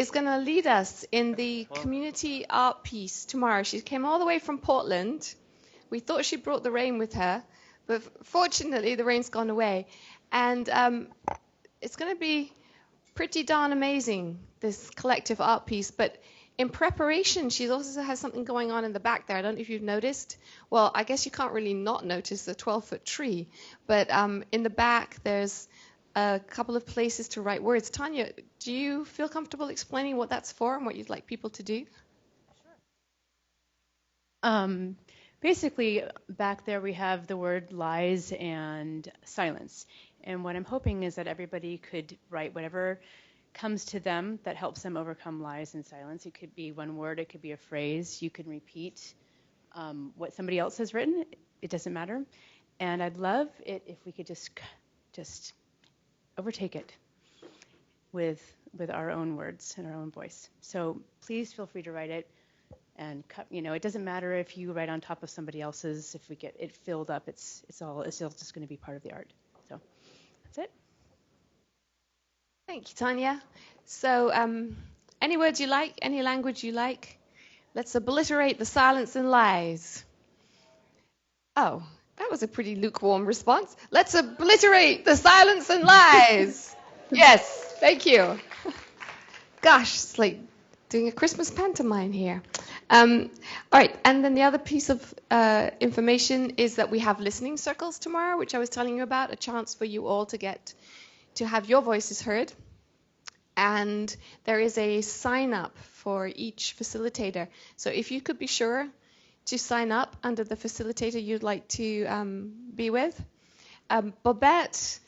is going to lead us in the community art piece tomorrow. She came all the way from Portland. We thought she brought the rain with her, but fortunately the rain's gone away. And it's going to be pretty darn amazing, this collective art piece. But in preparation, she also has something going on in the back there. I don't know if you've noticed. Well, I guess you can't really not notice the 12-foot tree. But in the back, there's a couple of places to write words. Tanya, do you feel comfortable explaining what that's for and what you'd like people to do? Sure. Basically, back there we have the word lies and silence. And what I'm hoping is that everybody could write whatever comes to them that helps them overcome lies and silence. It could be one word, it could be a phrase. You can repeat what somebody else has written. It doesn't matter. And I'd love it if we could just overtake it with our own words and our own voice. So please feel free to write it. And it doesn't matter if you write on top of somebody else's. If we get it filled up, it's all just going to be part of the art. So that's it. Thank you, Tanya. So any words you like, any language you like, let's obliterate the silence and lies. Oh, that was a pretty lukewarm response. Let's obliterate the silence and lies. Yes, thank you. Gosh, it's like doing a Christmas pantomime here. All right, and then the other piece of information is that we have listening circles tomorrow, which I was telling you about, a chance for you all to have your voices heard. And there is a sign up for each facilitator. So if you could be sure to sign up under the facilitator you'd like to be with. Babette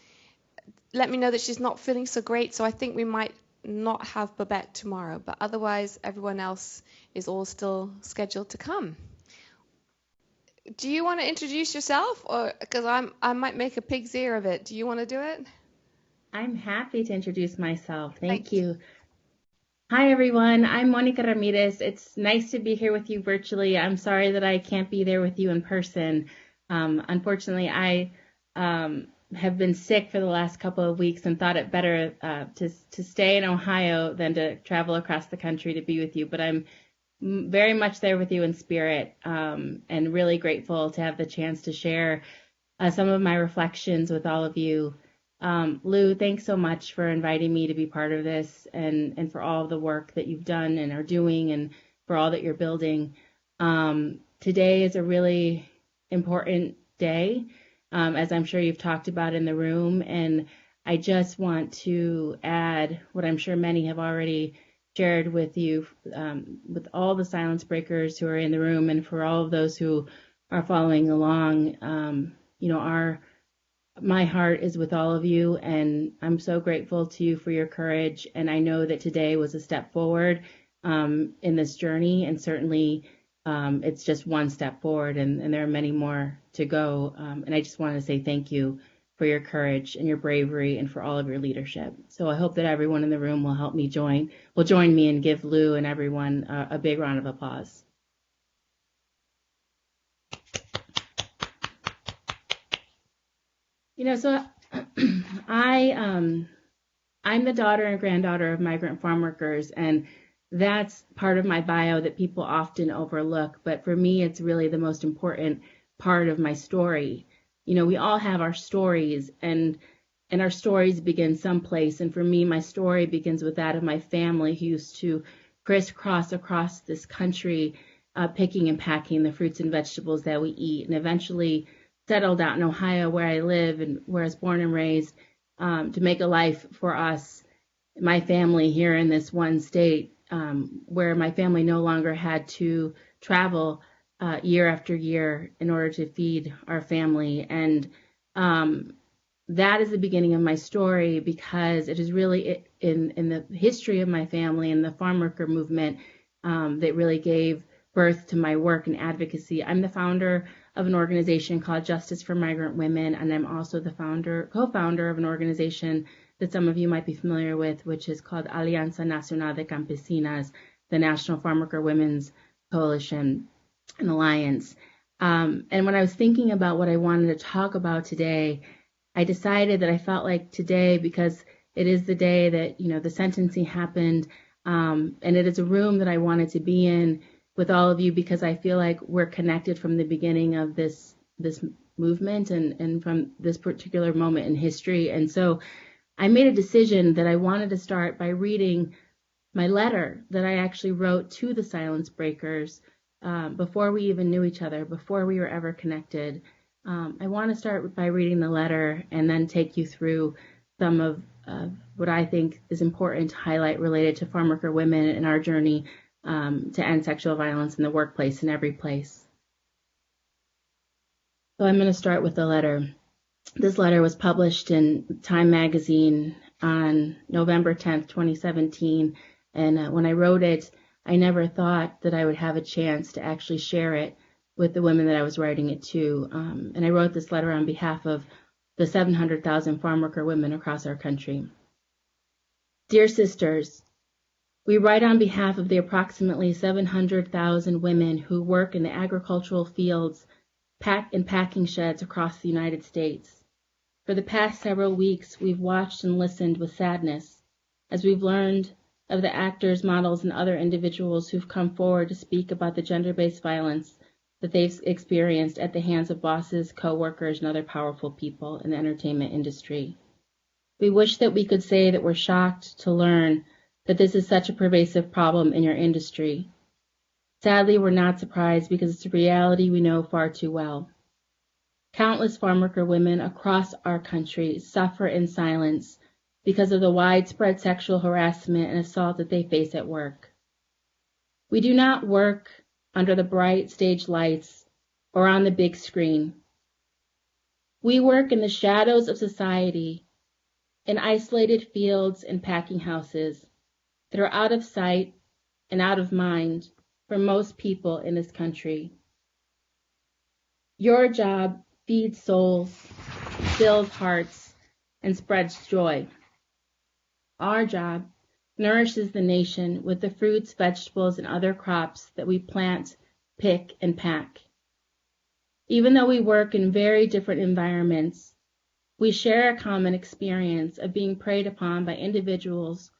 let me know that she's not feeling so great, so I think we might not have Babette tomorrow, but otherwise everyone else is all still scheduled to come. Do you want to introduce yourself, or because I might make a pig's ear of it? Do you want to do it? I'm happy to introduce myself. Thank you. Hi, everyone. I'm Mónica Ramírez. It's nice to be here with you virtually. I'm sorry that I can't be there with you in person. Unfortunately, I have been sick for the last couple of weeks and thought it better to stay in Ohio than to travel across the country to be with you. But I'm very much there with you in spirit, and really grateful to have the chance to share some of my reflections with all of you. Lou, thanks so much for inviting me to be part of this, and for all of the work that you've done and are doing, and for all that you're building. Today is a really important day, as I'm sure you've talked about in the room, and I just want to add what I'm sure many have already shared with you, with all the silence breakers who are in the room, and for all of those who are following along. My heart is with all of you, and I'm so grateful to you for your courage. And I know that today was a step forward in this journey, and certainly it's just one step forward, and there are many more to go. And I just want to say thank you for your courage and your bravery, and for all of your leadership. So I hope that everyone in the room will join me and give Lou and everyone a big round of applause. So I'm the daughter and granddaughter of migrant farm workers, and that's part of my bio that people often overlook. But for me, it's really the most important part of my story. We all have our stories, and our stories begin someplace. And for me, my story begins with that of my family, who used to crisscross across this country, picking and packing the fruits and vegetables that we eat, and eventually settled out in Ohio, where I live and where I was born and raised, to make a life for us, my family here in this one state, where my family no longer had to travel year after year in order to feed our family. And that is the beginning of my story, because it is really in the history of my family and the farm worker movement that really gave birth to my work and advocacy. I'm the founder of an organization called Justice for Migrant Women, and I'm also the co-founder of an organization that some of you might be familiar with, which is called Alianza Nacional de Campesinas, the National Farm Worker Women's Coalition and Alliance. And when I was thinking about what I wanted to talk about today, I decided that I felt like today, because it is the day that the sentencing happened, And it is a room that I wanted to be in with all of you because I feel like we're connected from the beginning of this movement and from this particular moment in history. And so I made a decision that I wanted to start by reading my letter that I actually wrote to the Silence Breakers before we even knew each other, before we were ever connected. I want to start by reading the letter and then take you through some of what I think is important to highlight related to farm worker women in our journey to end sexual violence in the workplace in every place. So I'm going to start with the letter. This letter was published in Time magazine on November 10th, 2017. And when I wrote it, I never thought that I would have a chance to actually share it with the women that I was writing it to. And I wrote this letter on behalf of the 700,000 farm worker women across our country. Dear sisters, we write on behalf of the approximately 700,000 women who work in the agricultural fields and packing sheds across the United States. For the past several weeks, we've watched and listened with sadness as we've learned of the actors, models, and other individuals who've come forward to speak about the gender-based violence that they've experienced at the hands of bosses, co-workers, and other powerful people in the entertainment industry. We wish that we could say that we're shocked to learn that this is such a pervasive problem in your industry. Sadly, we're not surprised because it's a reality we know far too well. Countless farm worker women across our country suffer in silence because of the widespread sexual harassment and assault that they face at work. We do not work under the bright stage lights or on the big screen. We work in the shadows of society, in isolated fields and packing houses that are out of sight and out of mind for most people in this country. Your job feeds souls, fills hearts, and spreads joy. Our job nourishes the nation with the fruits, vegetables, and other crops that we plant, pick, and pack. Even though we work in very different environments, we share a common experience of being preyed upon by individuals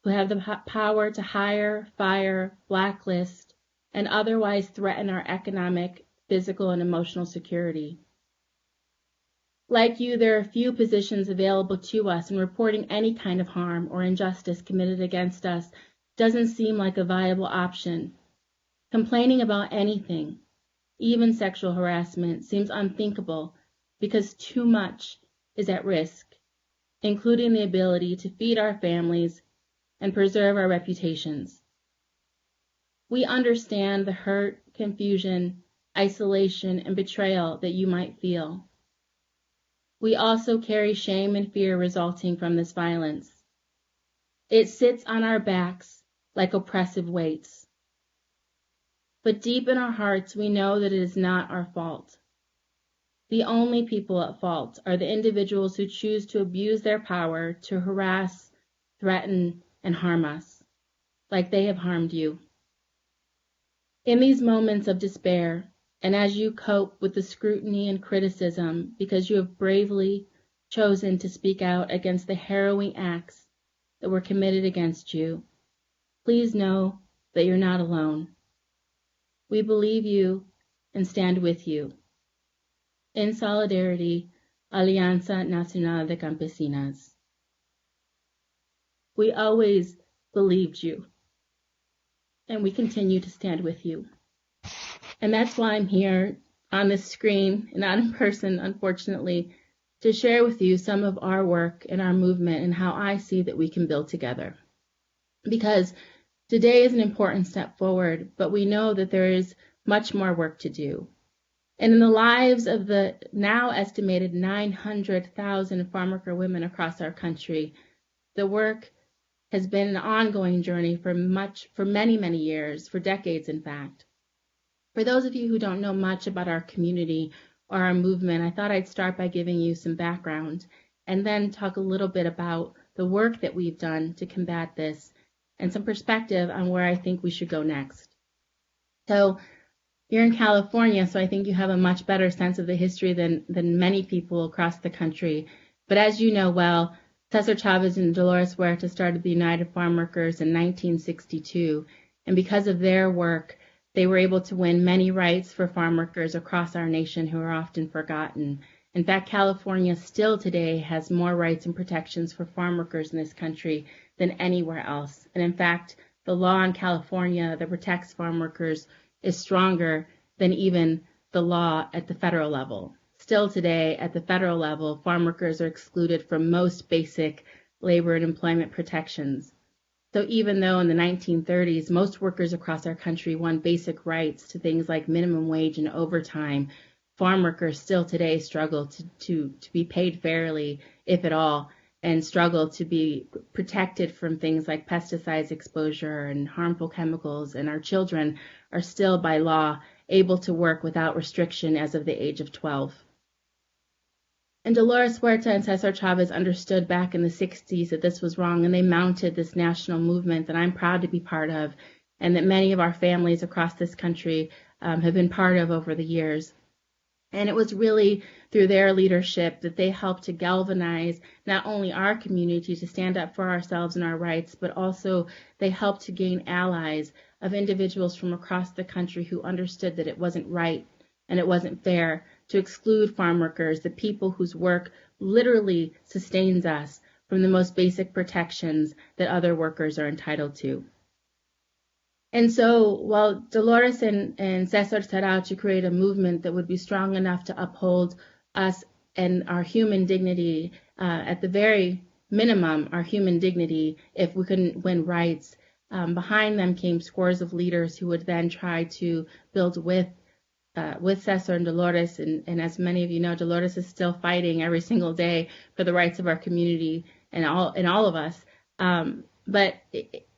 who have the power to hire, fire, blacklist, and otherwise threaten our economic, physical, and emotional security. Like you, there are few positions available to us, and reporting any kind of harm or injustice committed against us doesn't seem like a viable option. Complaining about anything, even sexual harassment, seems unthinkable because too much is at risk, including the ability to feed our families and preserve our reputations. We understand the hurt, confusion, isolation, and betrayal that you might feel. We also carry shame and fear resulting from this violence. It sits on our backs like oppressive weights. But deep in our hearts, we know that it is not our fault. The only people at fault are the individuals who choose to abuse their power to harass, threaten, and harm us, like they have harmed you. In these moments of despair, and as you cope with the scrutiny and criticism because you have bravely chosen to speak out against the harrowing acts that were committed against you, please know that you're not alone. We believe you and stand with you. In solidarity, Alianza Nacional de Campesinas. We always believed you, and we continue to stand with you. And that's why I'm here on this screen and not in person, unfortunately, to share with you some of our work and our movement and how I see that we can build together. Because today is an important step forward, but we know that there is much more work to do. And in the lives of the now estimated 900,000 farm worker women across our country, the work has been an ongoing journey for many, many years, for decades, in fact. For those of you who don't know much about our community or our movement, I thought I'd start by giving you some background and then talk a little bit about the work that we've done to combat this and some perspective on where I think we should go next. So you're in California, so I think you have a much better sense of the history than many people across the country. But as you know well, Cesar Chavez and Dolores Huerta started the United Farm Workers in 1962, and because of their work, they were able to win many rights for farm workers across our nation who are often forgotten. In fact, California still today has more rights and protections for farm workers in this country than anywhere else. And in fact, the law in California that protects farm workers is stronger than even the law at the federal level. Still today, at the federal level, farm workers are excluded from most basic labor and employment protections. So even though in the 1930s, most workers across our country won basic rights to things like minimum wage and overtime, farm workers still today struggle to be paid fairly, if at all, and struggle to be protected from things like pesticides exposure and harmful chemicals. And our children are still by law able to work without restriction as of the age of 12. And Dolores Huerta and Cesar Chavez understood back in the 60s that this was wrong, and they mounted this national movement that I'm proud to be part of, and that many of our families across this country have been part of over the years. And it was really through their leadership that they helped to galvanize not only our community to stand up for ourselves and our rights, but also they helped to gain allies of individuals from across the country who understood that it wasn't right and it wasn't fair to exclude farm workers, the people whose work literally sustains us, from the most basic protections that other workers are entitled to. And so while Dolores and Cesar set out to create a movement that would be strong enough to uphold us and our human dignity, at the very minimum, our human dignity, if we couldn't win rights, behind them came scores of leaders who would then try to build with Cesar and Dolores, and as many of you know, Dolores is still fighting every single day for the rights of our community and all of us. But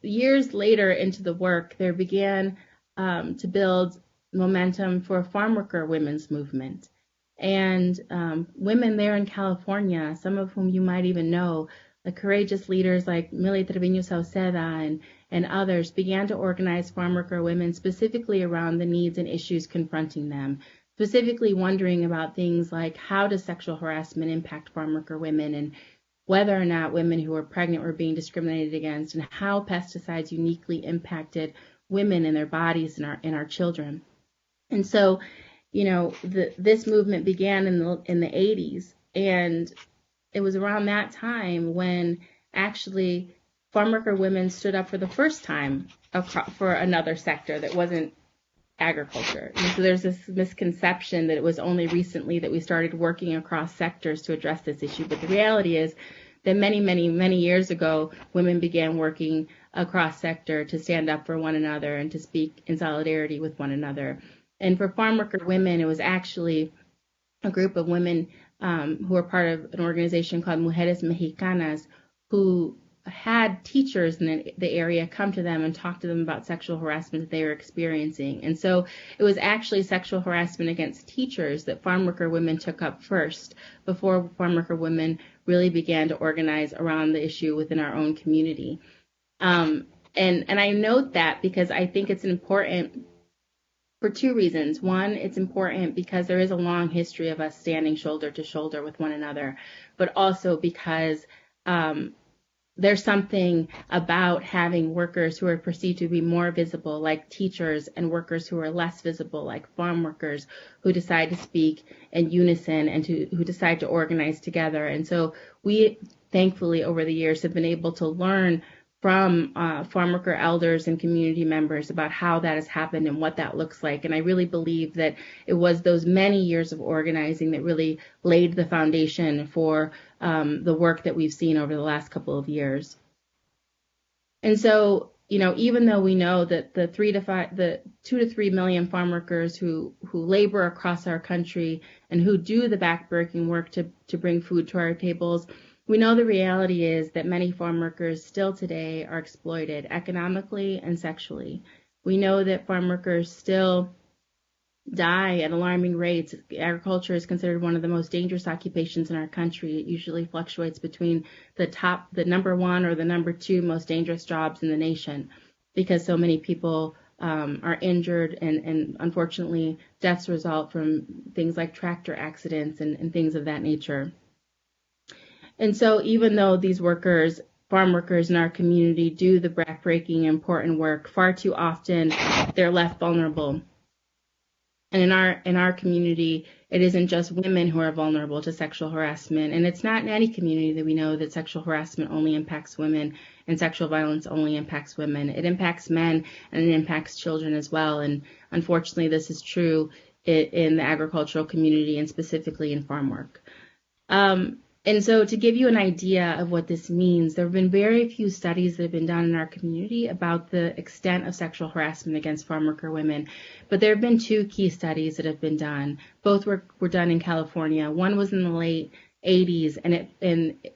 years later into the work, there began to build momentum for a farm worker women's movement. And women there in California, some of whom you might even know, the courageous leaders like Millie Treviño Sauceda and others, began to organize farm worker women specifically around the needs and issues confronting them, specifically wondering about things like how does sexual harassment impact farm worker women, and whether or not women who were pregnant were being discriminated against, and how pesticides uniquely impacted women and their bodies and our children. And so, you know, this movement began in the 80s, and it was around that time when actually farm worker women stood up for the first time for another sector that wasn't agriculture. And so there's this misconception that it was only recently that we started working across sectors to address this issue. But the reality is that many, many, many years ago, women began working across sector to stand up for one another and to speak in solidarity with one another. And for farm worker women, it was actually a group of women who were part of an organization called Mujeres Mexicanas, who had teachers in the area come to them and talk to them about sexual harassment that they were experiencing. And so it was actually sexual harassment against teachers that farm worker women took up first, before farm worker women really began to organize around the issue within our own community. And I note that because I think it's important for two reasons. One, it's important because there is a long history of us standing shoulder to shoulder with one another, but also because there's something about having workers who are perceived to be more visible, like teachers, and workers who are less visible, like farm workers, who decide to speak in unison and who decide to organize together. And so we, thankfully, over the years have been able to learn from farm worker elders and community members about how that has happened and what that looks like. And I really believe that it was those many years of organizing that really laid the foundation for the work that we've seen over the last couple of years. And so, you know, even though we know that the 2 to 3 million farm workers who labor across our country and who do the backbreaking work to bring food to our tables, we know the reality is that many farm workers still today are exploited economically and sexually. We know that farm workers still die at alarming rates. Agriculture is considered one of the most dangerous occupations in our country. It usually fluctuates between the number one or the number two most dangerous jobs in the nation, because so many people are injured, and unfortunately deaths result from things like tractor accidents and things of that nature. And so even though these workers, farm workers in our community, do the backbreaking, important work, far too often they're left vulnerable. And in our community, it isn't just women who are vulnerable to sexual harassment. And it's not in any community that we know that sexual harassment only impacts women and sexual violence only impacts women. It impacts men and it impacts children as well. And unfortunately, this is true in the agricultural community and specifically in farm work. And so to give you an idea of what this means, there have been very few studies that have been done in our community about the extent of sexual harassment against farm worker women. But there have been two key studies that have been done. Both were done in California. One was in the late 80s, and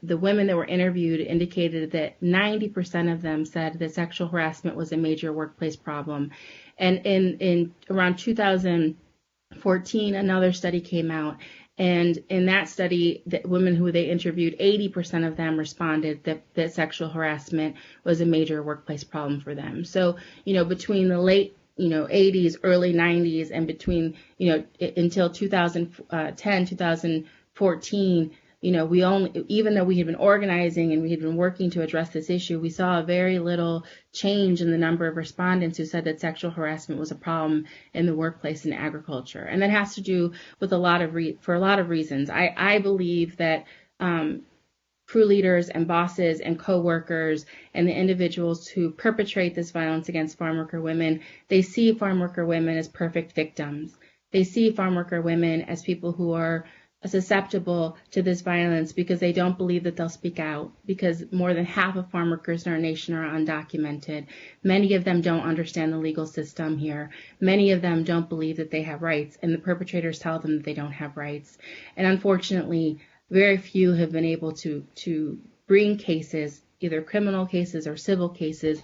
the women that were interviewed indicated that 90% of them said that sexual harassment was a major workplace problem. And in around 2014, another study came out. And in that study, the women who they interviewed, 80% of them responded that sexual harassment was a major workplace problem for them. So, between the late, 80s, early 90s, and between, until 2010, 2014, even though we had been organizing and we had been working to address this issue, we saw very little change in the number of respondents who said that sexual harassment was a problem in the workplace in agriculture. And that has to do with for a lot of reasons. I believe that crew leaders and bosses and co-workers and the individuals who perpetrate this violence against farm worker women, they see farm worker women as perfect victims. They see farm worker women as people who are susceptible to this violence because they don't believe that they'll speak out, because more than half of farm workers in our nation are undocumented. Many of them don't understand the legal system here. Many of them don't believe that they have rights, and the perpetrators tell them that they don't have rights. And unfortunately, very few have been able to bring cases, either criminal cases or civil cases,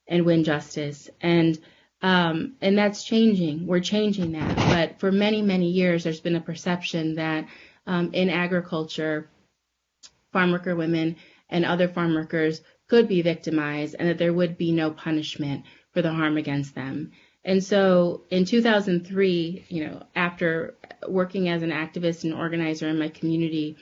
and win justice. And that's changing. We're changing that. But for many, many years, there's been a perception that in agriculture, farm worker women and other farm workers could be victimized and that there would be no punishment for the harm against them. And so in 2003, after working as an activist and organizer in my community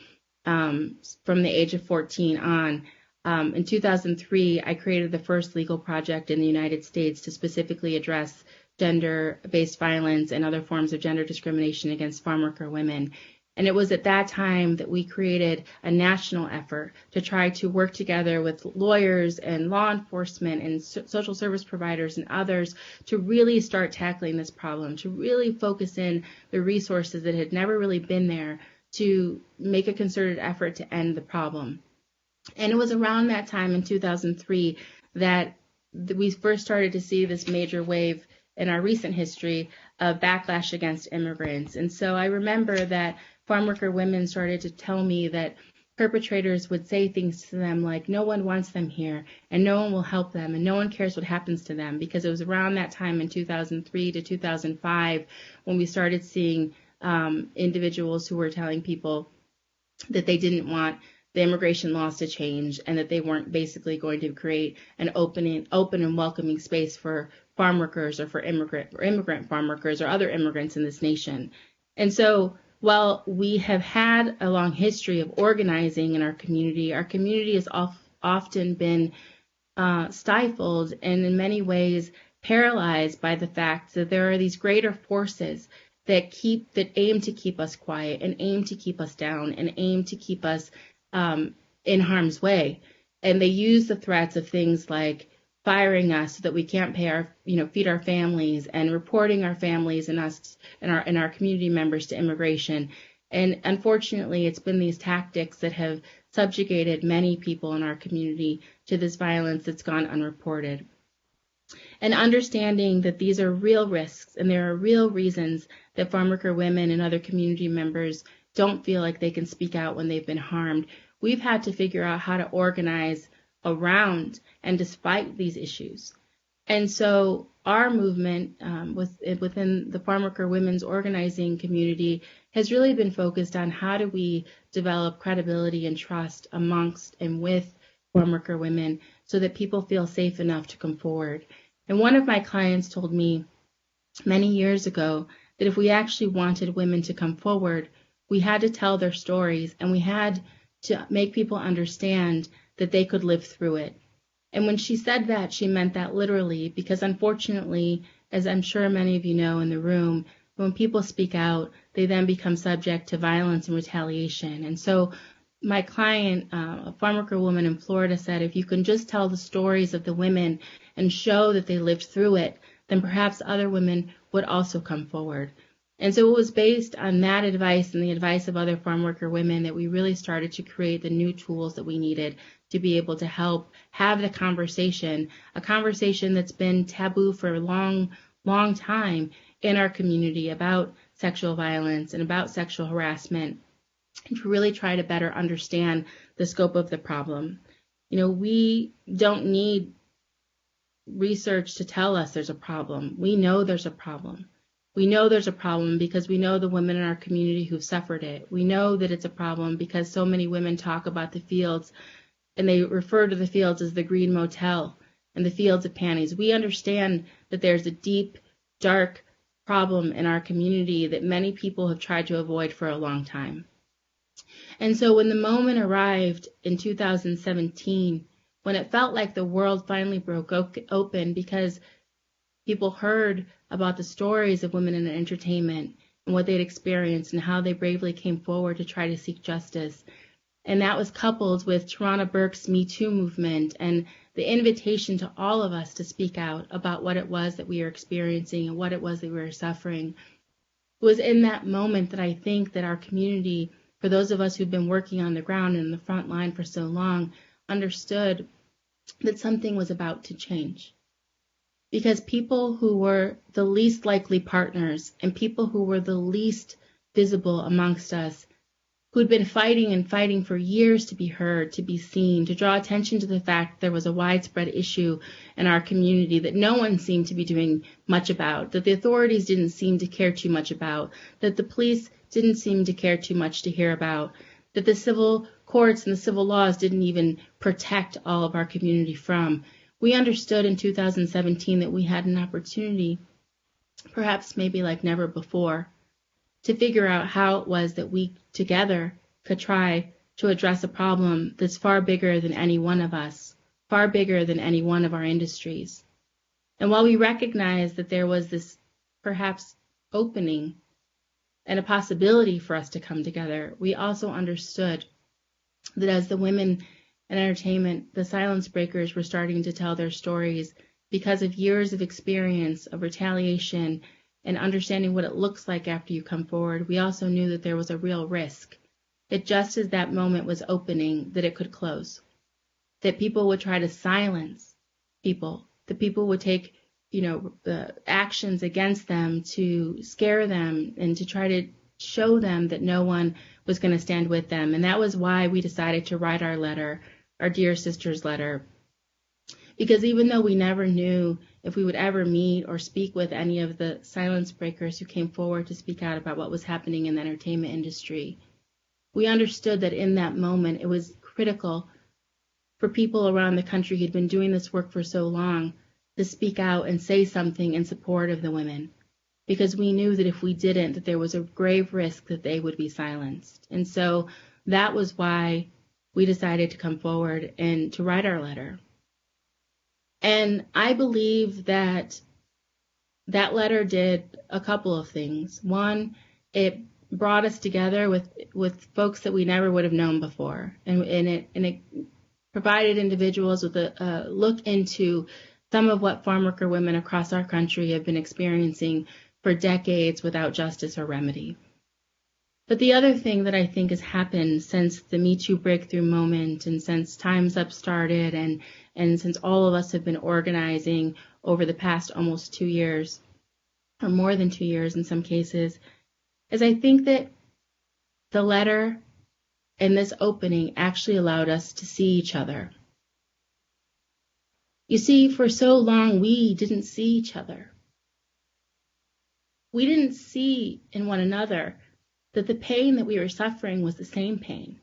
from the age of 14 on, in 2003, I created the first legal project in the United States to specifically address gender-based violence and other forms of gender discrimination against farm worker women. And it was at that time that we created a national effort to try to work together with lawyers and law enforcement and social service providers and others to really start tackling this problem, to really focus in the resources that had never really been there to make a concerted effort to end the problem. And it was around that time in 2003 that we first started to see this major wave in our recent history of backlash against immigrants. And so I remember that farm worker women started to tell me that perpetrators would say things to them like, no one wants them here and no one will help them and no one cares what happens to them, because it was around that time in 2003 to 2005 when we started seeing individuals who were telling people that they didn't want the immigration laws to change and that they weren't basically going to create an open and welcoming space for farm workers or for immigrant farm workers or other immigrants in this nation. And so while we have had a long history of organizing in our community has often been stifled and in many ways paralyzed by the fact that there are these greater forces that aim to keep us quiet and aim to keep us down and aim to keep us in harm's way. And they use the threats of things like firing us so that we can't feed our families, and reporting our families and us and our community members to immigration. And unfortunately, it's been these tactics that have subjugated many people in our community to this violence that's gone unreported. And understanding that these are real risks and there are real reasons that farm worker women and other community members don't feel like they can speak out when they've been harmed, we've had to figure out how to organize around and despite these issues. And so our movement within the farm worker women's organizing community has really been focused on how do we develop credibility and trust amongst and with farm worker women so that people feel safe enough to come forward. And one of my clients told me many years ago that if we actually wanted women to come forward, we had to tell their stories and we had to make people understand that they could live through it. And when she said that, she meant that literally, because unfortunately, as I'm sure many of you know in the room, when people speak out, they then become subject to violence and retaliation. And so my client, a farm worker woman in Florida, said, if you can just tell the stories of the women and show that they lived through it, then perhaps other women would also come forward. And so it was based on that advice and the advice of other farm worker women that we really started to create the new tools that we needed to be able to help have the conversation, a conversation that's been taboo for a long, long time in our community about sexual violence and about sexual harassment, and to really try to better understand the scope of the problem. You know, we don't need research to tell us there's a problem. We know there's a problem. We know there's a problem because we know the women in our community who've suffered it. We know that it's a problem because so many women talk about the fields and they refer to the fields as the green motel and the fields of panties. We understand that there's a deep, dark problem in our community that many people have tried to avoid for a long time. And so when the moment arrived in 2017, when it felt like the world finally broke open because people heard about the stories of women in entertainment and what they'd experienced and how they bravely came forward to try to seek justice. And that was coupled with Tarana Burke's Me Too movement and the invitation to all of us to speak out about what it was that we were experiencing and what it was that we were suffering. It was in that moment that I think that our community, for those of us who've been working on the ground and in the front line for so long, understood that something was about to change. Because people who were the least likely partners and people who were the least visible amongst us, who'd been fighting and fighting for years to be heard, to be seen, to draw attention to the fact there was a widespread issue in our community that no one seemed to be doing much about, that the authorities didn't seem to care too much about, that the police didn't seem to care too much to hear about, that the civil courts and the civil laws didn't even protect all of our community from. We understood in 2017 that we had an opportunity, perhaps maybe like never before, to figure out how it was that we together could try to address a problem that's far bigger than any one of us, far bigger than any one of our industries. And while we recognized that there was this perhaps opening and a possibility for us to come together, we also understood that as the women in entertainment, the silence breakers were starting to tell their stories because of years of experience of retaliation and understanding what it looks like after you come forward. We also knew that there was a real risk, that just as that moment was opening, that it could close, that people would try to silence people, that people would take, actions against them to scare them and to try to show them that no one was going to stand with them. And that was why we decided to write our letter, our Dear Sisters letter, because even though we never knew if we would ever meet or speak with any of the silence breakers who came forward to speak out about what was happening in the entertainment industry, we understood that in that moment it was critical for people around the country who'd been doing this work for so long to speak out and say something in support of the women, because we knew that if we didn't, that there was a grave risk that they would be silenced. And so that was why we decided to come forward and to write our letter. And I believe that that letter did a couple of things. One, it brought us together with folks that we never would have known before, and it provided individuals with a look into some of what farm worker women across our country have been experiencing for decades without justice or remedy. But the other thing that I think has happened since the Me Too breakthrough moment and since Time's Up started and since all of us have been organizing over the past almost 2 years, or more than 2 years in some cases, is I think that the letter and this opening actually allowed us to see each other. You see, for so long we didn't see each other. We didn't see in one another that the pain that we were suffering was the same pain.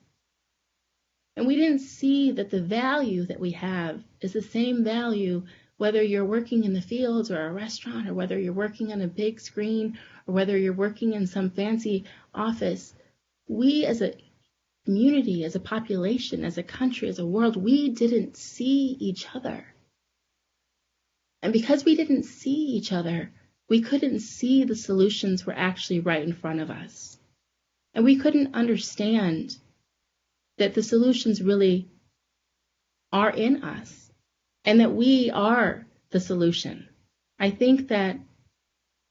And we didn't see that the value that we have is the same value whether you're working in the fields or a restaurant, or whether you're working on a big screen, or whether you're working in some fancy office. We as a community, as a population, as a country, as a world, we didn't see each other. And because we didn't see each other, we couldn't see the solutions were actually right in front of us. And we couldn't understand that the solutions really are in us and that we are the solution. I think that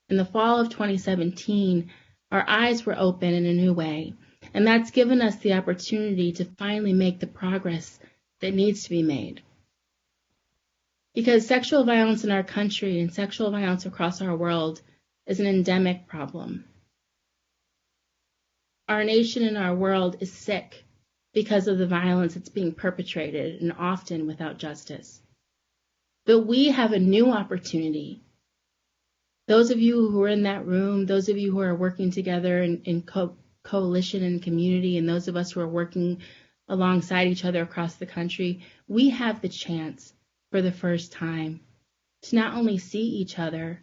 in the fall of 2017, our eyes were open in a new way. And that's given us the opportunity to finally make the progress that needs to be made. Because sexual violence in our country and sexual violence across our world is an endemic problem. Our nation and our world is sick because of the violence that's being perpetrated, and often without justice. But we have a new opportunity. Those of you who are in that room, those of you who are working together in coalition and community, and those of us who are working alongside each other across the country, we have the chance for the first time to not only see each other,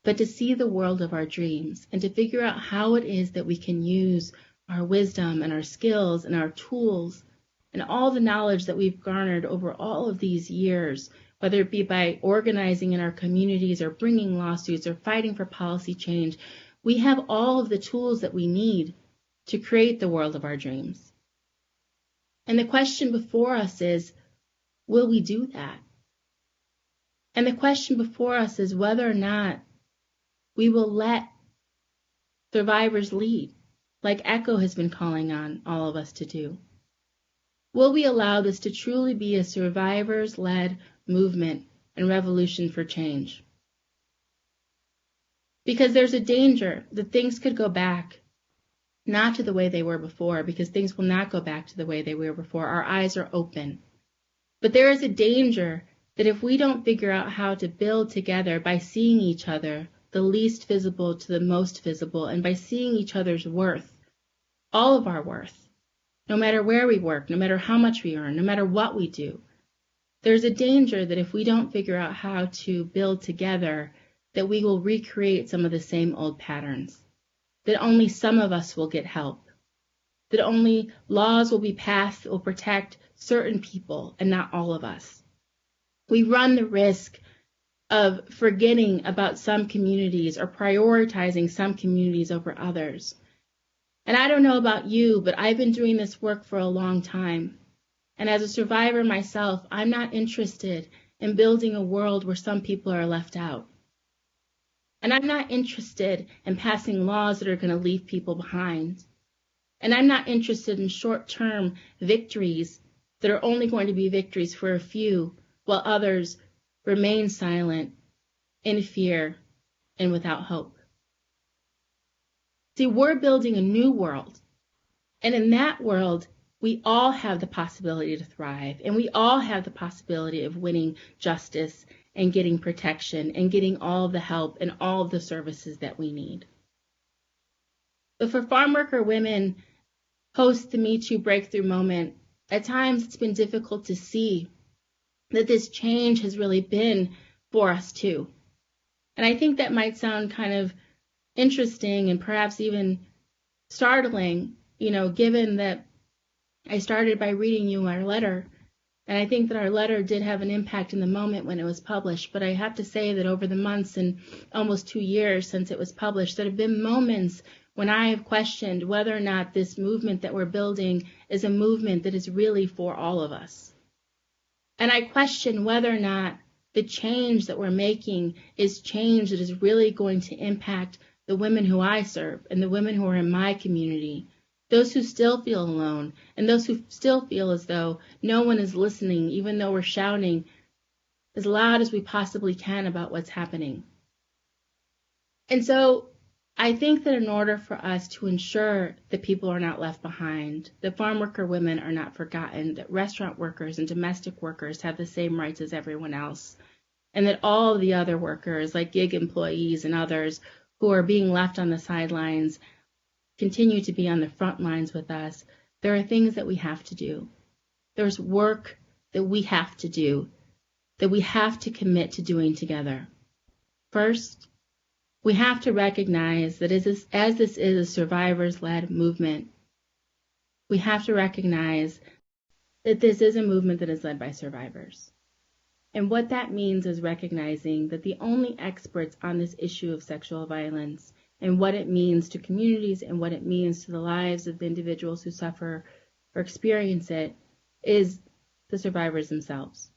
but to see the world of our dreams and to figure out how it is that we can use our wisdom and our skills and our tools and all the knowledge that we've garnered over all of these years, whether it be by organizing in our communities or bringing lawsuits or fighting for policy change. We have all of the tools that we need to create the world of our dreams. And the question before us is, will we do that? And the question before us is whether or not we will let survivors lead, like Echo has been calling on all of us to do. Will we allow this to truly be a survivors-led movement and revolution for change? Because there's a danger that things could go back, not to the way they were before, because things will not go back to the way they were before. Our eyes are open. But there is a danger that if we don't figure out how to build together by seeing each other, the least visible to the most visible, and by seeing each other's worth, all of our worth, no matter where we work, no matter how much we earn, no matter what we do, there's a danger that if we don't figure out how to build together, that we will recreate some of the same old patterns, that only some of us will get help, that only laws will be passed that will protect certain people and not all of us. We run the risk of forgetting about some communities or prioritizing some communities over others. And I don't know about you, but I've been doing this work for a long time. And as a survivor myself, I'm not interested in building a world where some people are left out. And I'm not interested in passing laws that are going to leave people behind. And I'm not interested in short-term victories that are only going to be victories for a few, while others remain silent, in fear, and without hope. See, we're building a new world. And in that world, we all have the possibility to thrive. And we all have the possibility of winning justice and getting protection and getting all of the help and all of the services that we need. But for farm worker women post the Me Too breakthrough moment, at times it's been difficult to see that this change has really been for us too. And I think that might sound kind of interesting and perhaps even startling, given that I started by reading you our letter. And I think that our letter did have an impact in the moment when it was published. But I have to say that over the months and almost 2 years since it was published, there have been moments when I have questioned whether or not this movement that we're building is a movement that is really for all of us. And I question whether or not the change that we're making is change that is really going to impact the women who I serve and the women who are in my community, those who still feel alone and those who still feel as though no one is listening, even though we're shouting as loud as we possibly can about what's happening. And so I think that in order for us to ensure that people are not left behind, that farm worker women are not forgotten, that restaurant workers and domestic workers have the same rights as everyone else, and that all of the other workers, like gig employees and others who are being left on the sidelines, continue to be on the front lines with us, there are things that we have to do. There's work that we have to do, that we have to commit to doing together. First, we have to recognize that as this is a survivors-led movement, we have to recognize that this is a movement that is led by survivors. And what that means is recognizing that the only experts on this issue of sexual violence and what it means to communities and what it means to the lives of the individuals who suffer or experience it is the survivors themselves.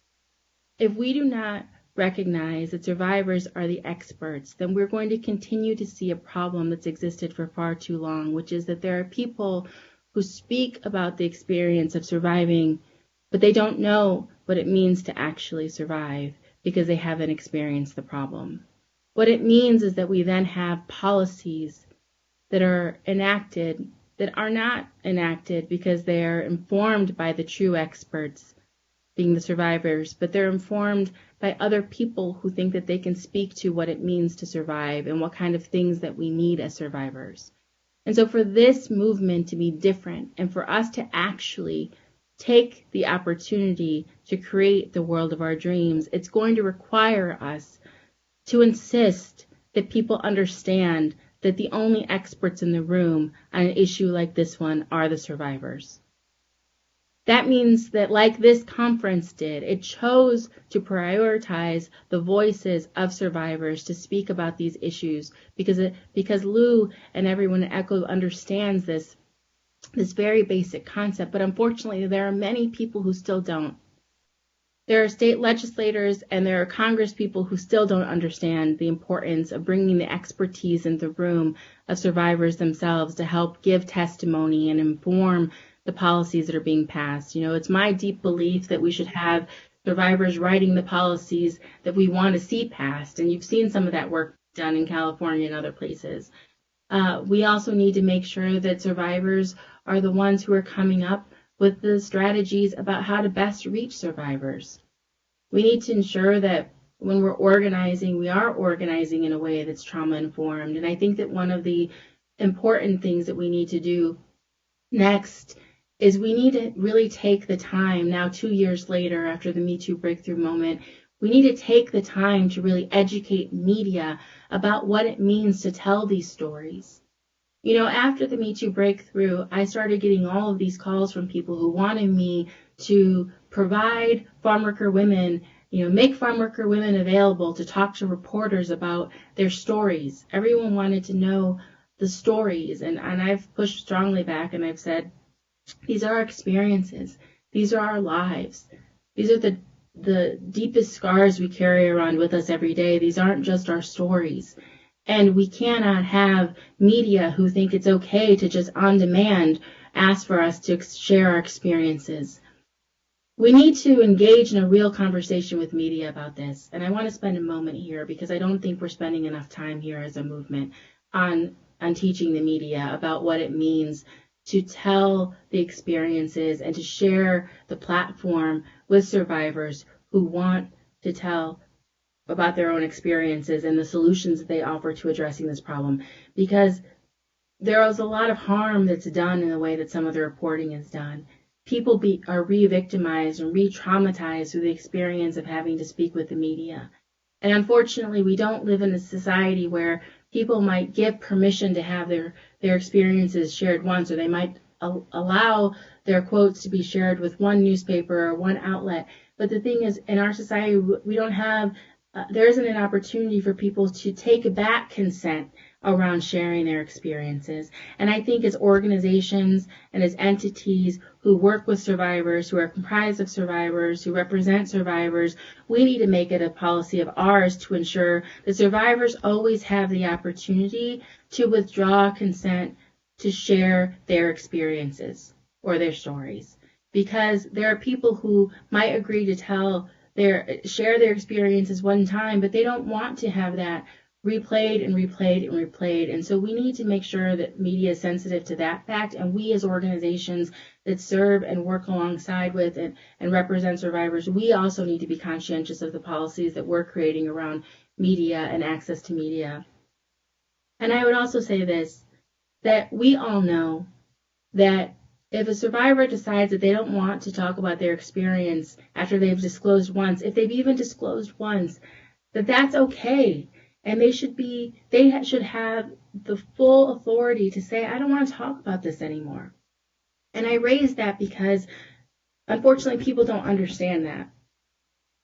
If we do not recognize that survivors are the experts, then we're going to continue to see a problem that's existed for far too long, which is that there are people who speak about the experience of surviving, but they don't know what it means to actually survive because they haven't experienced the problem. What it means is that we then have policies that are enacted that are not enacted because they are informed by the true experts, being the survivors, but they're informed by other people who think that they can speak to what it means to survive and what kind of things that we need as survivors. And so for this movement to be different and for us to actually take the opportunity to create the world of our dreams, it's going to require us to insist that people understand that the only experts in the room on an issue like this one are the survivors. That means that, like this conference did, it chose to prioritize the voices of survivors to speak about these issues because Lou and everyone at ECHO understands this very basic concept. But unfortunately, there are many people who still don't. There are state legislators and there are Congress people who still don't understand the importance of bringing the expertise in the room of survivors themselves to help give testimony and inform the policies that are being passed. You know, it's my deep belief that we should have survivors writing the policies that we want to see passed. And you've seen some of that work done in California and other places. We also need to make sure that survivors are the ones who are coming up with the strategies about how to best reach survivors. We need to ensure that when we're organizing, we are organizing in a way that's trauma-informed. And I think that one of the important things that we need to do next is we need to really take the time, now 2 years later after the Me Too breakthrough moment, we need to take the time to really educate media about what it means to tell these stories. You know, after the Me Too breakthrough, I started getting all of these calls from people who wanted me to provide farm worker women, make farm worker women available to talk to reporters about their stories. Everyone wanted to know the stories, and I've pushed strongly back and I've said, these are our experiences. These are our lives. These are the deepest scars we carry around with us every day. These aren't just our stories. And we cannot have media who think it's okay to just on demand ask for us to share our experiences. We need to engage in a real conversation with media about this. And I want to spend a moment here because I don't think we're spending enough time here as a movement on teaching the media about what it means to tell the experiences and to share the platform with survivors who want to tell about their own experiences and the solutions that they offer to addressing this problem. Because there is a lot of harm that's done in the way that some of the reporting is done. People are re-victimized and re-traumatized through the experience of having to speak with the media. And unfortunately, we don't live in a society where people might give permission to have their experiences shared once, or they might allow their quotes to be shared with one newspaper or one outlet. But the thing is, in our society, we don't have, there isn't an opportunity for people to take back consent around sharing their experiences. And I think as organizations and as entities who work with survivors, who are comprised of survivors, who represent survivors, we need to make it a policy of ours to ensure that survivors always have the opportunity to withdraw consent to share their experiences or their stories. Because there are people who might agree to share their experiences one time, but they don't want to have that replayed and replayed and replayed. And so we need to make sure that media is sensitive to that fact, and we as organizations that serve and work alongside with and represent survivors, we also need to be conscientious of the policies that we're creating around media and access to media. And I would also say this, that we all know that if a survivor decides that they don't want to talk about their experience after they've disclosed once, if they've even disclosed once, that's okay. And they should have the full authority to say, I don't want to talk about this anymore. And I raise that because, unfortunately, people don't understand that.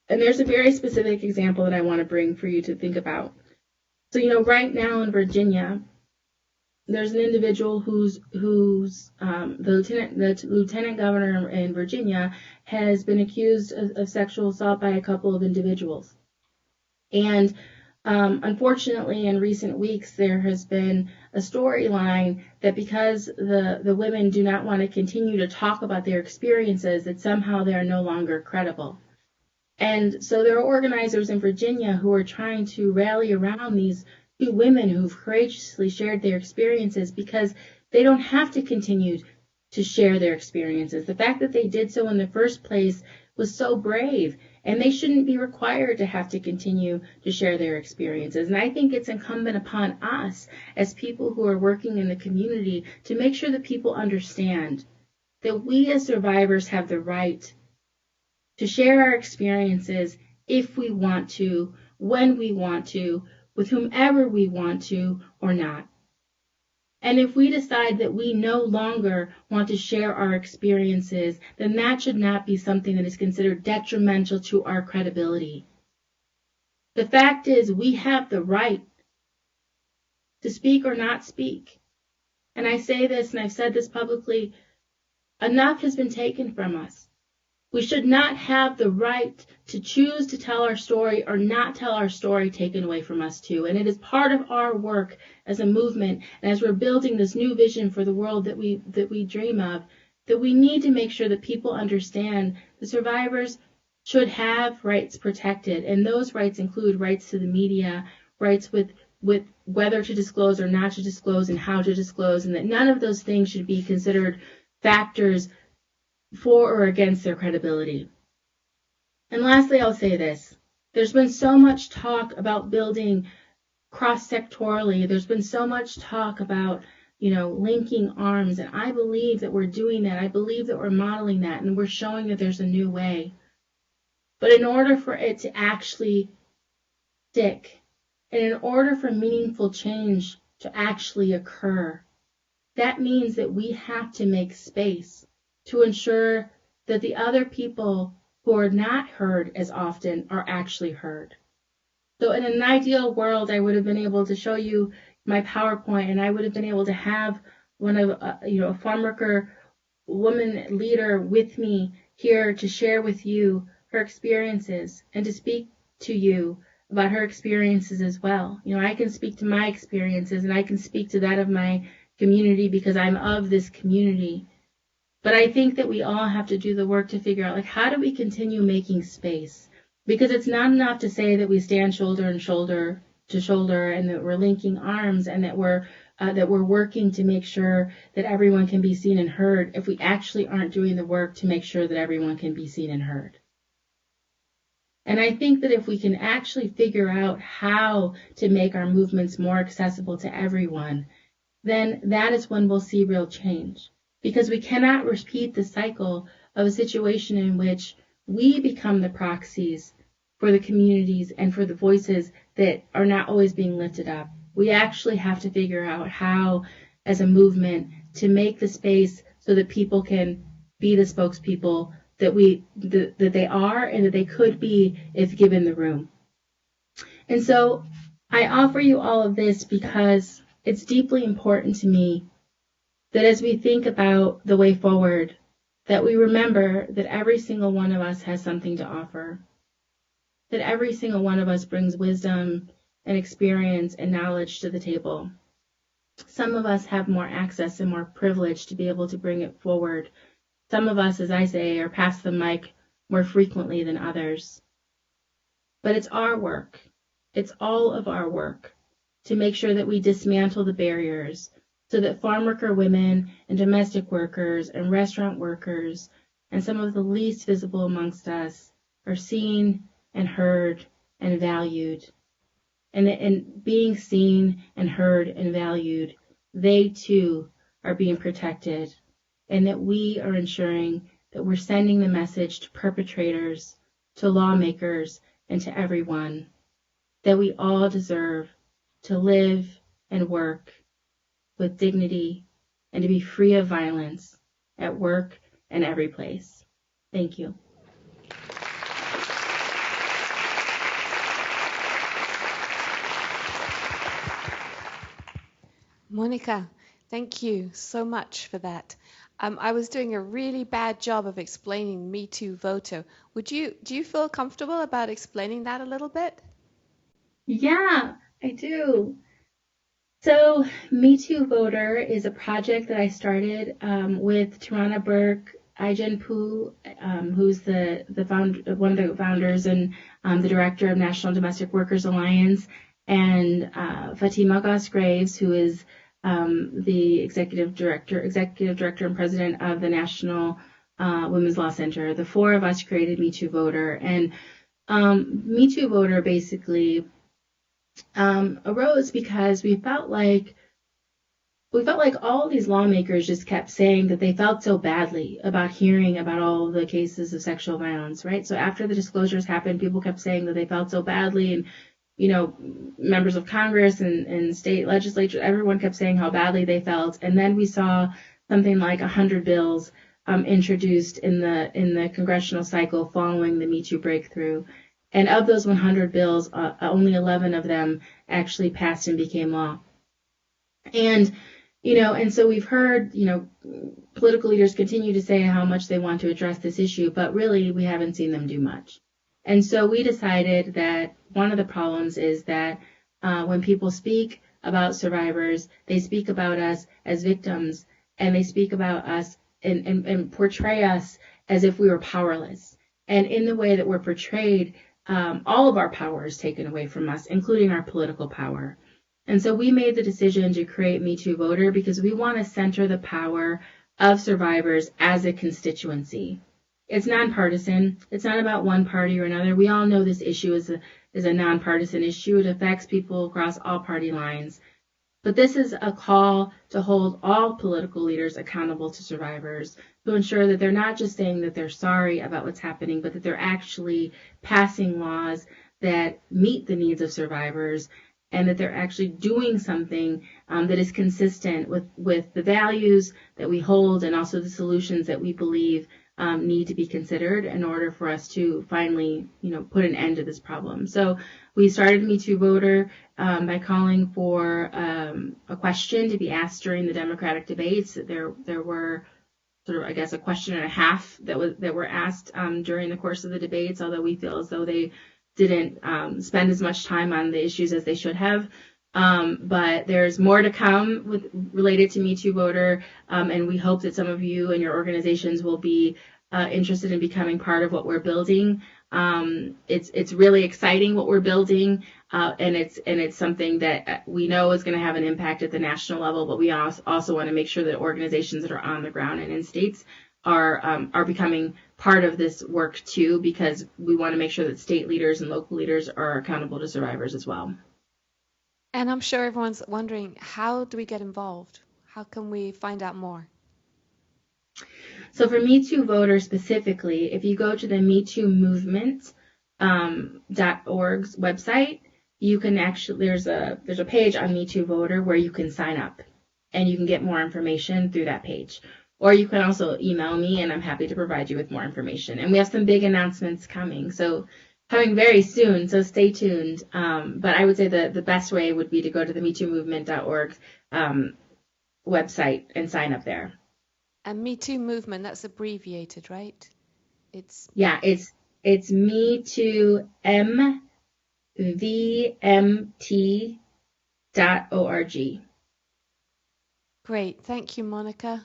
And there's a very specific example that I want to bring for you to think about. So, right now in Virginia, there's an individual who's the lieutenant governor in Virginia has been accused of sexual assault by a couple of individuals. And unfortunately, in recent weeks, there has been a storyline that because the women do not want to continue to talk about their experiences, that somehow they are no longer credible. And so there are organizers in Virginia who are trying to rally around these two women who've courageously shared their experiences because they don't have to continue to share their experiences. The fact that they did so in the first place was so brave, and they shouldn't be required to have to continue to share their experiences. And I think it's incumbent upon us as people who are working in the community to make sure that people understand that we as survivors have the right to share our experiences if we want to, when we want to, with whomever we want to or not. And if we decide that we no longer want to share our experiences, then that should not be something that is considered detrimental to our credibility. The fact is, we have the right to speak or not speak. And I say this, and I've said this publicly, enough has been taken from us. We should not have the right to choose to tell our story or not tell our story taken away from us too. And it is part of our work as a movement and as we're building this new vision for the world that we dream of, that we need to make sure that people understand the survivors should have rights protected. And those rights include rights to the media, rights with whether to disclose or not to disclose and how to disclose, and that none of those things should be considered factors for or against their credibility. And lastly, I'll say this. There's been so much talk about building cross-sectorally. There's been so much talk about, linking arms. And I believe that we're doing that. I believe that we're modeling that. And we're showing that there's a new way. But in order for it to actually stick, and in order for meaningful change to actually occur, that means that we have to make space to ensure that the other people who are not heard as often are actually heard. So in an ideal world, I would have been able to show you my PowerPoint, and I would have been able to have a farm worker woman leader with me here to share with you her experiences and to speak to you about her experiences as well. I can speak to my experiences and I can speak to that of my community because I'm of this community. But I think that we all have to do the work to figure out, how do we continue making space? Because it's not enough to say that we stand shoulder to shoulder and that we're linking arms and that we're working to make sure that everyone can be seen and heard if we actually aren't doing the work to make sure that everyone can be seen and heard. And I think that if we can actually figure out how to make our movements more accessible to everyone, then that is when we'll see real change. Because we cannot repeat the cycle of a situation in which we become the proxies for the communities and for the voices that are not always being lifted up. We actually have to figure out how, as a movement, to make the space so that people can be the spokespeople that they are and that they could be if given the room. And so I offer you all of this because it's deeply important to me that as we think about the way forward, that we remember that every single one of us has something to offer, that every single one of us brings wisdom and experience and knowledge to the table. Some of us have more access and more privilege to be able to bring it forward. Some of us, as I say, are past the mic more frequently than others. But it's our work. It's all of our work to make sure that we dismantle the barriers so that farm worker women and domestic workers and restaurant workers and some of the least visible amongst us are seen and heard and valued. And being seen and heard and valued, they too are being protected, and that we are ensuring that we're sending the message to perpetrators, to lawmakers, and to everyone that we all deserve to live and work with dignity and to be free of violence at work, and every place. Thank you. Monica, thank you so much for that. I was doing a really bad job of explaining Me Too voter. Do you feel comfortable about explaining that a little bit? Yeah, I do. So, Me Too Voter is a project that I started with Tarana Burke, Aijen Poo, who's one of the founders and the director of National Domestic Workers Alliance, and Fatima Goss-Graves, who is the executive director and president of the National Women's Law Center. The four of us created Me Too Voter, and Me Too Voter basically arose because we felt like all these lawmakers just kept saying that they felt so badly about hearing about all the cases of sexual violence, right? So after the disclosures happened, people kept saying that they felt so badly, and members of Congress and state legislatures, everyone kept saying how badly they felt. And then we saw something like 100 bills introduced in the congressional cycle following the Me Too breakthrough. And of those 100 bills, only 11 of them actually passed and became law. And so we've heard, political leaders continue to say how much they want to address this issue, but really we haven't seen them do much. And so we decided that one of the problems is that when people speak about survivors, they speak about us as victims, and they speak about us and portray us as if we were powerless. And in the way that we're portrayed, all of our power is taken away from us, including our political power. And so we made the decision to create Me Too Voter because we want to center the power of survivors as a constituency. It's nonpartisan. It's not about one party or another. We all know this issue is a nonpartisan issue. It affects people across all party lines. But this is a call to hold all political leaders accountable to survivors, to ensure that they're not just saying that they're sorry about what's happening, but that they're actually passing laws that meet the needs of survivors, and that they're actually doing something that is consistent with the values that we hold and also the solutions that we believe need to be considered in order for us to finally, put an end to this problem. So we started Me Too Voter by calling for a question to be asked during the Democratic debates. There were sort of, I guess, a question and a half that were asked during the course of the debates, although we feel as though they didn't spend as much time on the issues as they should have. But there's more to come related to Me Too Voter, and we hope that some of you and your organizations will be interested in becoming part of what we're building. It's really exciting what we're building, and it's something that we know is going to have an impact at the national level. But we also want to make sure that organizations that are on the ground and in states are becoming part of this work too, because we want to make sure that state leaders and local leaders are accountable to survivors as well. And I'm sure everyone's wondering, how do we get involved? How can we find out more? So for Me Too Voter specifically, if you go to the MeTooMovement.org's website, you can actually, there's a page on Me Too Voter where you can sign up, and you can get more information through that page. Or you can also email me, and I'm happy to provide you with more information. And we have some big announcements coming very soon, so stay tuned. But I would say the best way would be to go to the MeTooMovement.org website and sign up there. And Me Too Movement, that's abbreviated, right? It's MeTooMVMT.org. Great. Thank you, Monica.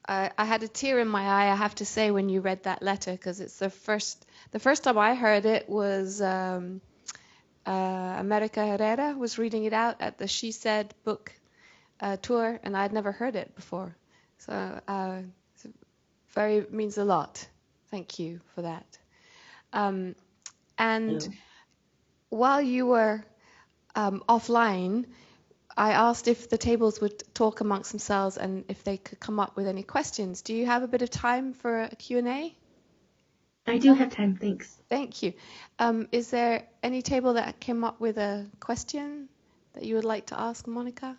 I had a tear in my eye, I have to say, when you read that letter, because it's the first time I heard it was America Herrera was reading it out at the She Said book tour, and I'd never heard it before. So it means a lot. Thank you for that. And while you were offline, I asked if the tables would talk amongst themselves and if they could come up with any questions. Do you have a bit of time for a Q&A? I do have time, thanks. Thank you. Is there any table that came up with a question that you would like to ask Monica?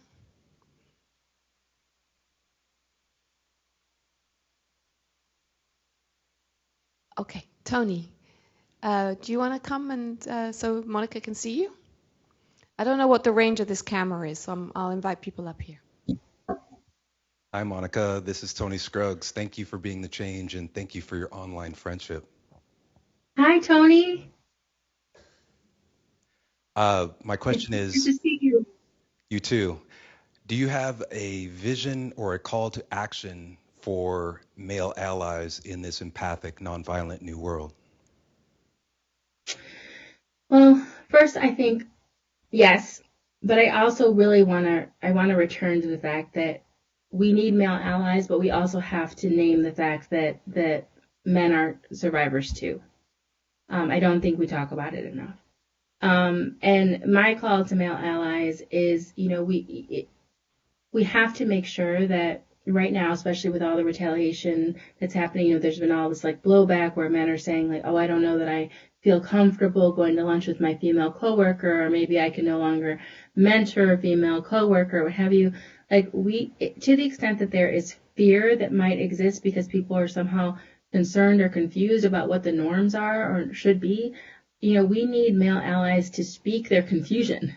Okay, Tony, do you want to come and so Monica can see you? I don't know what the range of this camera is, so I'll invite people up here. Hi, Monica. This is Tony Scruggs. Thank you for being the change, and thank you for your online friendship. Hi, Tony. My question Good is, to see you. you too, do you have a vision or a call to action for male allies in this empathic, nonviolent new world? Well, first, I think yes, but I also really want to return to the fact that we need male allies, but we also have to name the fact that men are survivors too. I don't think we talk about it enough. And my call to male allies is, we have to make sure that right now, especially with all the retaliation that's happening, there's been all this like blowback where men are saying like, oh, I don't know that I feel comfortable going to lunch with my female coworker, or maybe I can no longer mentor a female coworker, what have you. Like to the extent that there is fear that might exist because people are somehow concerned or confused about what the norms are or should be, we need male allies to speak their confusion.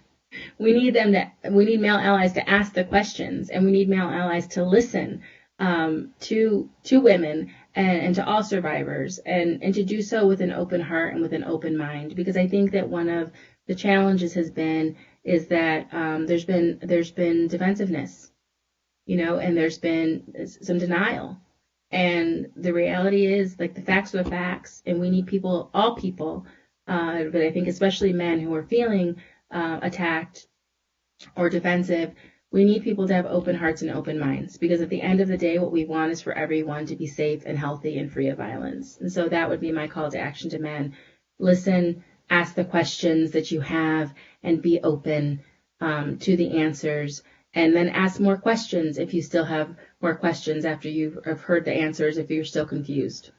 We need male allies to ask the questions, and we need male allies to listen to women and to all survivors, and to do so with an open heart and with an open mind. Because I think that one of the challenges is that there's been defensiveness, and there's been some denial. And the reality is, like, the facts are the facts, and we need all people, but I think especially men who are feeling attacked or defensive, we need people to have open hearts and open minds, because at the end of the day, what we want is for everyone to be safe and healthy and free of violence. And so that would be my call to action to men. Listen, ask the questions that you have, and be open to the answers. And then ask more questions if you still have more questions after you've heard the answers, if you're still confused.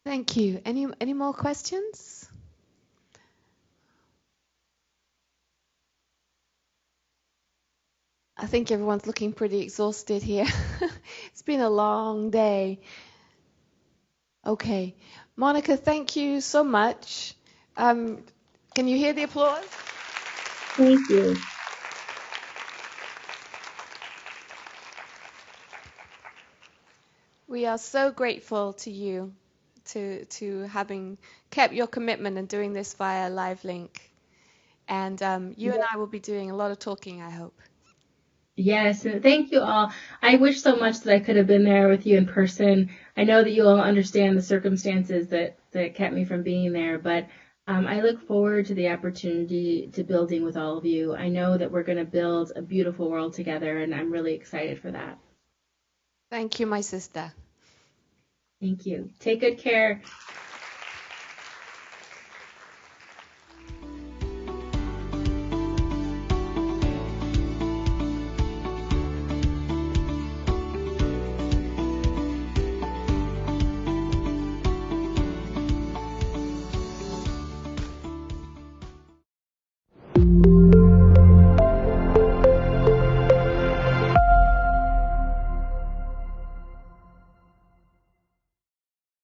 Thank you. Any more questions? I think everyone's looking pretty exhausted here. It's been a long day. Okay. Monica, thank you so much. Can you hear the applause? Thank you. We are so grateful to you to having kept your commitment and doing this via live link. And you and I will be doing a lot of talking, I hope. Yes, and thank you all. I wish so much that I could have been there with you in person. I know that you all understand the circumstances that kept me from being there, but I look forward to the opportunity to building with all of you. I know that we're going to build a beautiful world together, and I'm really excited for that. Thank you, my sister. Thank you. Take good care.